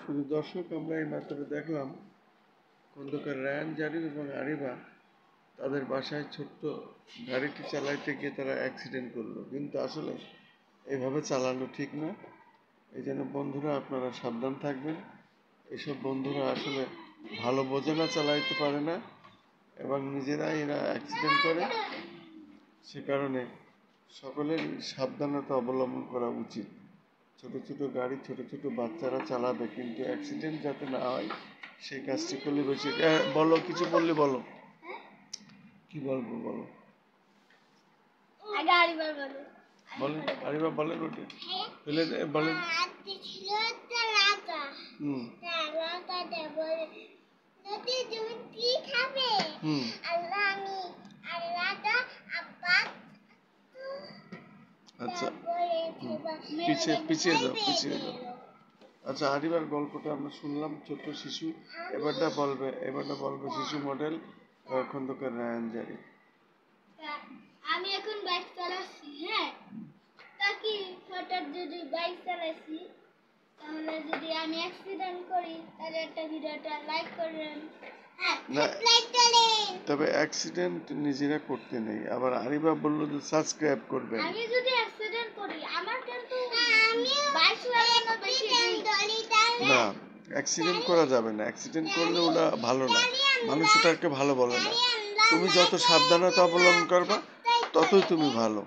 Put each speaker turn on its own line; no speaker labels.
কিন্তু দর্শক, আমরা এই মাত্র দেখলাম খন্দকার রায়ান জারিফ এবং আরিবা তাদের বাসায় ছোট্ট গাড়িটি চালাইতে গিয়ে তারা অ্যাক্সিডেন্ট করলো। কিন্তু আসলে এভাবে চালানো ঠিক না। এই জন্য বন্ধুরা, আপনারা সাবধান থাকবেন। এসব বন্ধুরা আসলে ভালো বোঝে না, চালাইতে পারে না এবং নিজেরাই এরা অ্যাক্সিডেন্ট করে। সে কারণে সকলের সাবধানতা অবলম্বন করা উচিত। ছোট ছোট গাড়ি ছোট ছোট বাচ্চারা চালাবে, কিন্তু অ্যাক্সিডেন্ট যাতে না হয় সেই কাজটি করলে বেশি। বলো, কিছু বললে বলো। কি বলবো বলো, বলেন আরিবা, বলেন ওটা ফেলে বলেন। আচ্ছা, পিছিয়ে যাও। আচ্ছা, আরিবার গল্পটা আমরা শুনলাম, ছোট্ট শিশু। এবারটা বলবে শিশু মডেল খন্দকার রায়ান জারিফ।
আমি এখন বাইক চালাচ্ছি, হ্যাঁ, তা কি হঠাৎ যদি বাইক চালাচ্ছি, তাহলে যদি আমি অ্যাক্সিডেন্ট করি, তাহলে একটা ভিডিওটা লাইক করবেন।
তবে অ্যাক্সিডেন্ট নিজেরা করতে নেই, আবার আরিবা বললো যে সাবস্ক্রাইব করবেন।
আমি যদি অ্যাক্সিডেন্ট করি, আমার কিন্তু বাইক চালানো বেশি
না, অ্যাক্সিডেন্ট করা যাবে না। অ্যাক্সিডেন্ট করলে ওটা ভালো না, মানুষ ওটাকে ভালো বলে না। তুমি যত সাবধানতা অবলম্বন করবা ততই তুমি ভালো।